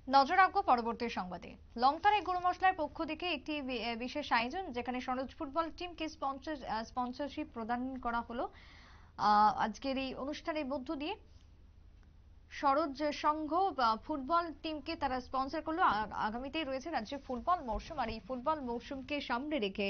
নজর রাখবো পরবর্তী সংবাদে। লংতারায় গুঁড়ো মশলার পক্ষ থেকে একটি বিশেষ আয়োজন, যেখানে সরোজ ফুটবল টিমকে স্পন্সরশিপ প্রদান করা হলো। আজকের এই অনুষ্ঠানের মধ্য দিয়ে সরোজ সংঘ ফুটবল টিমকে তারা স্পন্সর করলো। আগামীতেই রয়েছে রাজ্যে ফুটবল মৌসুম, আর এই ফুটবল মৌসুমকে সামনে রেখে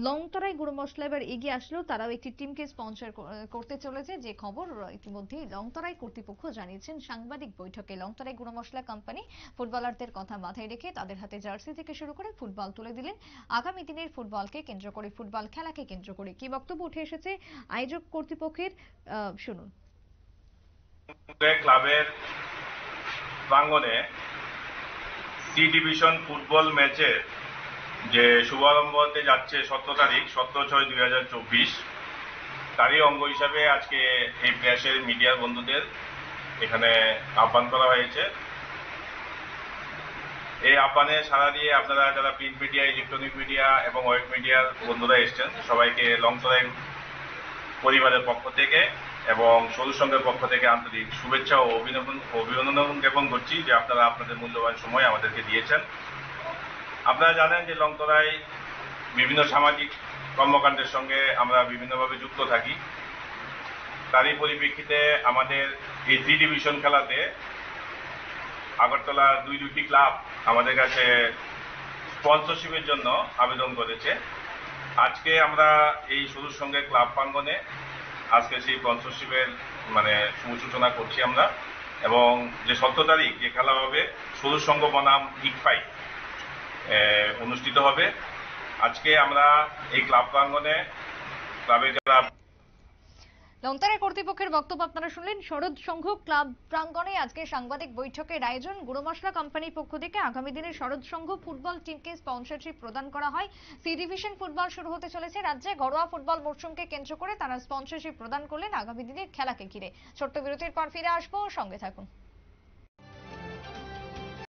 লংতরাই গুঁড়ো মশলা এবার এগিয়ে আসলেও তারাও একটি টিমকে স্পন্সর করতে চলেছে, যে খবর ইতিমধ্যেই লংতরাই কর্তৃপক্ষ জানিয়েছেন সাংবাদিক বৈঠকে। লংতরাই গুঁড়ো মশলা কোম্পানি ফুটবলারদের কথা মাথায় রেখে তাদের হাতে জার্সি থেকে শুরু করে ফুটবল তুলে দিলেন। আগামী দিনের ফুটবলকে কেন্দ্র করে, ফুটবল খেলাকে কেন্দ্র করে কি বক্তব্য উঠে এসেছে আয়োজক কর্তৃপক্ষের, শুনুন। ক্লাবের প্রাঙ্গণে সি ডিভিশন ফুটবল ম্যাচের যে শুভারম্ভ হতে যাচ্ছে 17 তারিখ 17/6/2024, তারই অঙ্গ হিসাবে আজকে এই প্রেসের মিডিয়ার বন্ধুদের এখানে আহ্বান করা হয়েছে। এই আহ্বানে সাড়া দিয়ে আপনারা যারা প্রিন্ট মিডিয়া, ইলেকট্রনিক মিডিয়া এবং ওয়েব মিডিয়ার বন্ধুরা এসছেন, সবাইকে লংতরাই পরিবারের পক্ষ থেকে এবং সরোজ সংঘের পক্ষ থেকে আন্তরিক শুভেচ্ছা ও অভিনন্দন জ্ঞাপন করছি যে আপনারা আপনাদের মূল্যবান সময় আমাদেরকে দিয়েছেন। আপনারা জানেন যে লংতরায় বিভিন্ন সামাজিক কর্মকাণ্ডের সঙ্গে আমরা বিভিন্নভাবে যুক্ত থাকি। তারই পরিপ্রেক্ষিতে আমাদের এই 3 ডিভিশন খেলাতে আগরতলার দুটি ক্লাব আমাদের কাছে স্পন্সরশিপের জন্য আবেদন করেছে। আজকে আমরা এই সরোজ সংঘের ক্লাব প্রাঙ্গণে আজকে সেই স্পন্সরশিপের শুভ সূচনা করছি আমরা। এবং যে 17 তারিখ যে খেলা হবে সরোজ সংঘ বনাম ইকফাই অনুষ্ঠিত হবে। আজকে আমরা এই ক্লাব প্রাঙ্গণে ক্লাবের যারা লংতরাই কর্তৃপক্ষের বক্তব্য আপনারা শুনলেন। সরোজ সংঘ ক্লাব প্রাঙ্গণে আজকে সাংবাদিক বৈঠকের আয়োজন। গুঁড়ো মশলা কোম্পানির পক্ষ থেকে আগামী দিনে সরোজ সংঘ ফুটবল টিমকে স্পন্সরশিপ প্রদান করা হয়। সি ডিভিশন ফুটবল শুরু হতে চলেছে রাজ্যে। ঘরোয়া ফুটবল মরশুমকে কেন্দ্র করে তারা স্পন্সরশিপ প্রদান করলেন আগামী দিনের খেলাকে ঘিরে। ছোট্ট বিরতির পর ফিরে আসবো, সঙ্গে থাকুন।